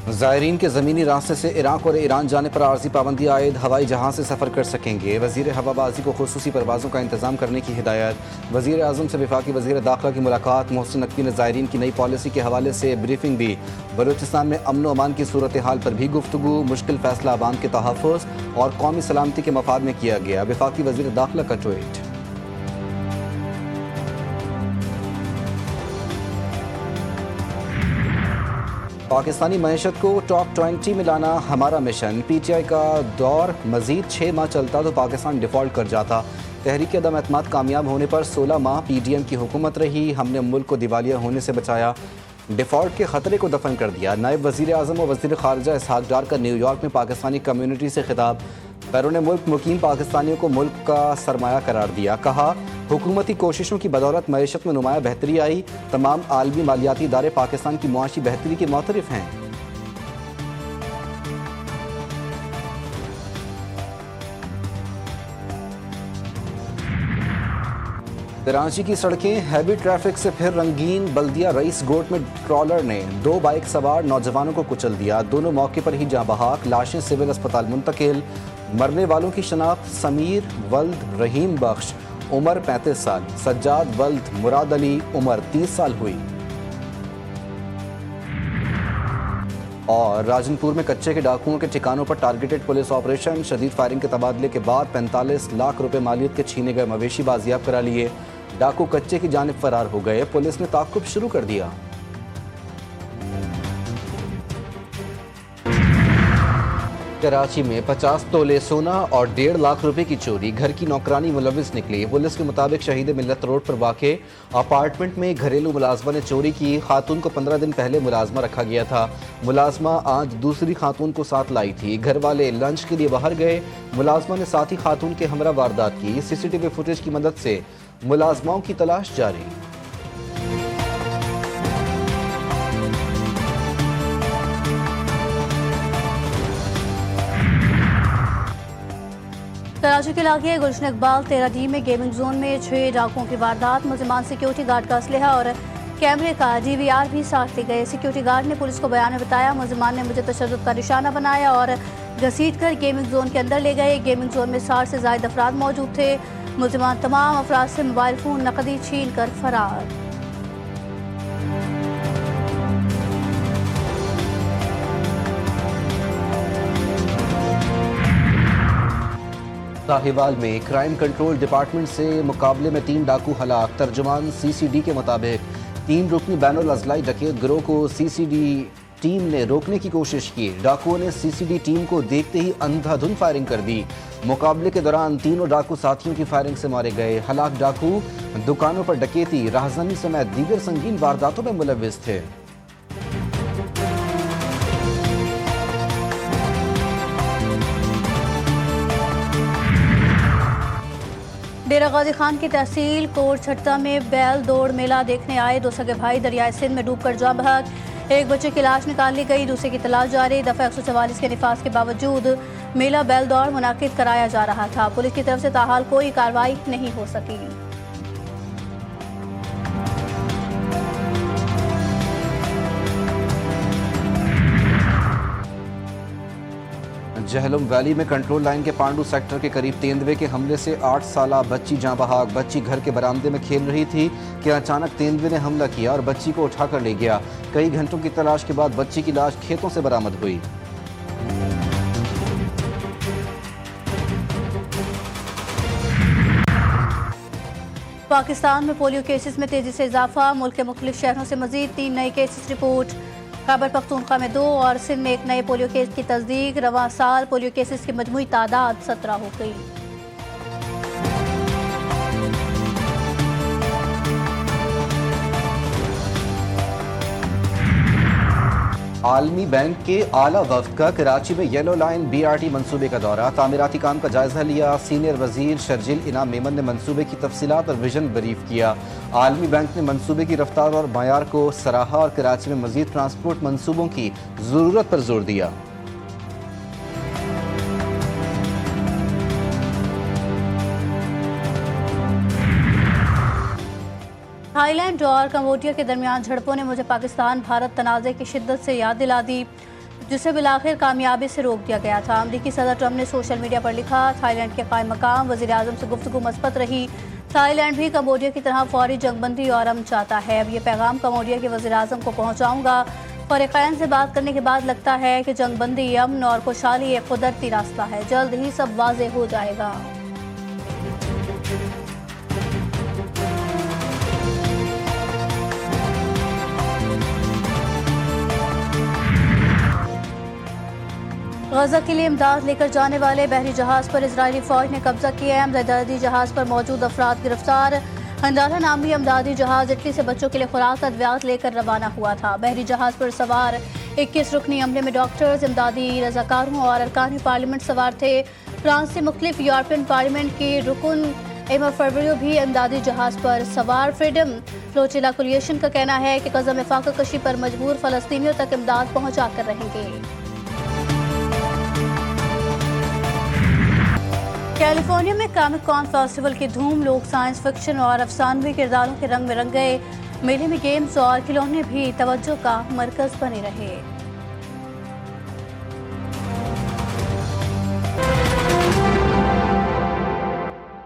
ज़ायरीन के ज़मीनी रास्ते से इराक और ईरान जाने पर आर्जी पाबंदी आयद हवाई जहाज़ से सफ़र कर सकेंगे। वज़ीर हवाबाजी को खुसूसी परवाज़ों का इंतज़ाम करने की हिदायत। वज़ीर आज़म से वफाकी वज़ीर दाखिला की मुलाकात। मोहसिन नकवी ने ज़ायरीन की नई पॉलिसी के हवाले से ब्रीफिंग दी। बलूचिस्तान में अमन व अमान की सूरत हाल पर भी गुफ्तगू। मुश्किल फैसला अवाम के तहफ़्फ़ुज़ और कौमी सलामती के मफाद में किया गया। वफाकी वज़ीर दाखिला का ट्वीट। पाकिस्तानी मईशत को टॉप 20 में लाना हमारा मिशन। PTI का दौर मजीद 6 माह चलता तो पाकिस्तान डिफ़ॉल्ट कर जाता। तहरीक अदम एतमाद कामयाब होने पर 16 माह PDM की हुकूमत रही। हमने मुल्क को दिवालिया होने से बचाया, डिफ़ॉल्ट के ख़तरे को दफन कर दिया। नायब वज़ीर आज़म और वज़ीर ख़ारिजा इसहाक़ डार का न्यूयॉर्क में पाकिस्तानी कम्यूनिटी से खिताब। बैरून मुल्क मुकीम पाकिस्तानियों को मुल्क का सरमाया करार दिया। कहा, हुकूमती कोशिशों की बदौलत मईशत में नुमाया बेहतरी आई। तमाम आलमी मालियाती इदारे पाकिस्तान की मुआशी बेहतरी के मुतरफ़ हैं। कराची की सड़कें हैवी ट्रैफिक से फिर रंगीन। बल्दिया रईस गोट में ट्रॉलर ने 2 बाइक सवार नौजवानों को कुचल दिया। दोनों मौके पर ही जाँ बहाक। लाशें सिविल अस्पताल मुंतकिल। मरने वालों की शनाख्त समीर वल्द रहीम बख्श उम्र 35 साल, सज्जाद वल्द मुराद अली उम्र 30 साल हुई। और राजनपुर में कच्चे के डाकुओं के ठिकानों पर टारगेटेड पुलिस ऑपरेशन। शदीद फायरिंग के तबादले के बाद 45 लाख रुपए मालियत के छीने गए मवेशी बाजियाब करा लिए। डाकू कच्चे की जानिब फरार हो गए। पुलिस ने ताक़ुब शुरू कर दिया। कराची में 50 तोले सोना और 1.5 लाख रुपए की चोरी। घर की नौकरानी मुलविस निकली। पुलिस के मुताबिक शहीद मिल्लत रोड पर वाक़े अपार्टमेंट में घरेलू मुलाजमा ने चोरी की। खातून को 15 दिन पहले मुलाजमा रखा गया था। मुलाजमा आज दूसरी खातून को साथ लाई थी। घर वाले लंच के लिए बाहर गए। मुलाजमा ने साथी खातून के हमरा वारदात की। CCTV फुटेज की मदद से मुलाजमाओं की तलाश जारी। कराची के इलाके गुलशन इकबाल 13D में गेमिंग जोन में 6 डाकुओं की वारदात। मुलजिमान सिक्योरिटी गार्ड का असलहा और कैमरे का DVR भी साथ ले गए। सिक्योरिटी गार्ड ने पुलिस को बयान में बताया, मुलजिमान ने मुझे तशद्दुद का निशाना बनाया और घसीट कर गेमिंग जोन के अंदर ले गए। गेमिंग जोन में 60 से ज़ायद अफराद मौजूद थे। मुलजिमान तमाम अफराद से मोबाइल फ़ोन नकदी छीन कर फरार। साहिवाल में क्राइम कंट्रोल डिपार्टमेंट से मुकाबले में 3 डाकू हलाक। तर्जुमान CCD के मुताबिक 3 रुकनी बैनुल अजलाई डकैत गिरोह को CCD टीम ने रोकने की कोशिश की। डाकुओं ने CCD टीम को देखते ही अंधाधुंध फायरिंग कर दी। मुकाबले के दौरान तीनों डाकू साथियों की फायरिंग से मारे गए। हलाक डाकू दुकानों पर डकैती, राहज़नी समेत दीगर संगीन वारदातों में मुलव्विस थे। डेरा गाजी खान की तहसील कोट छट्टा में बैल दौड़ मेला देखने आए 2 सगे भाई दरियाए सिंध में डूबकर जाँ बहक। एक बच्चे की लाश निकाल ली गई, दूसरे की तलाश जारी। दफ़ा 144 के निफाज के बावजूद मेला बैल दौड़ मुनाकिद कराया जा रहा था। पुलिस की तरफ से ताहाल कोई कार्रवाई नहीं हो सकी। जहलम वैली में कंट्रोल लाइन के पांडू सेक्टर के करीब तेंदुए के हमले से 8 साला बच्ची जाँ बहाक। बच्ची घर के बरामदे में खेल रही थी कि अचानक तेंदुए ने हमला किया और बच्ची को उठाकर ले गया। कई घंटों की तलाश के बाद बच्ची की लाश खेतों से बरामद हुई। पाकिस्तान में पोलियो केसेस में तेजी से इजाफा। मुल्क के मुख्तलिफ शहरों से मजीद 3 नए केसेस रिपोर्ट। खैबर पख्तूनख्वा में 2 और सिंध में 1 नए पोलियो केस की तस्दीक। रवां साल पोलियो केसेस की मजमूई तादाद 17 हो गई। आलमी बैंक के आला वफ्द का कराची में येलो लाइन BRT मंसूबे का दौरा। तामीराती काम का जायजा लिया। सीनियर वजीर शर्जिल इनाम मेमन ने मंसूबे की तफसीलात और विजन ब्रीफ किया। आलमी बैंक ने मंसूबे की रफ्तार और मयार को सराहा और कराची में मजीद ट्रांसपोर्ट मंसूबों की जरूरत पर जोर दिया। थाईलैंड और कंबोडिया के दरमियान झड़पों ने मुझे पाकिस्तान भारत तनाज़े की शिद्दत से याद दिला दी। जिसे बिलाखिर कामयाबी से रोक दिया गया था। अमरीकी सदर ट्रंप ने सोशल मीडिया पर लिखा, थाईलैंड के कायम मकाम वज़ीर आज़म से गुफ्तगू मस्बत रही। थाईलैंड भी कम्बोडिया की तरह फौरी जंगबंदी और अमन चाहता है। अब ये पैगाम कम्बोडिया के वज़ीर आज़म को पहुँचाऊँगा। फ़रीक़ैन से बात करने के बाद लगता है कि जंगबंदी, अमन और खुशहाली एक कुदरती रास्ता है। जल्द ही सब वाज़ेह हो जाएगा। गजा के लिए इमदाद लेकर जाने वाले बहरी जहाज पर इजरायली फौज ने कब्जा किया है। इमदादी जहाज पर मौजूद अफराद गिरफ्तार। हंडारा नामी इमदादी जहाज इटली से बच्चों के लिए खुराक अद्वियात लेकर रवाना हुआ था। बहरी जहाज पर सवार 21 रुकनी अमले में डॉक्टर्स, इमदादी रजाकारों और अरकान पार्लियामेंट सवार थे। फ्रांस से मुख्तलिफ यूरोपियन पार्लियामेंट के रुकन एमा फरवरियो भी इमदादी जहाज पर सवार। फ्रीडम फ्लोटिला कोलिशन का कहना है कि गजा में फाका कशी पर मजबूर फलस्तीनियों तक इमदाद पहुँचा कर रहेंगे। कैलिफोर्निया में कॉमिक कॉन फेस्टिवल की धूम, लोग साइंस फिक्शन और अफसानवी किरदारों के रंग में रंग गए। मेले में गेम्स और खिलौने भी तवज्जो का मरकज बने रहे।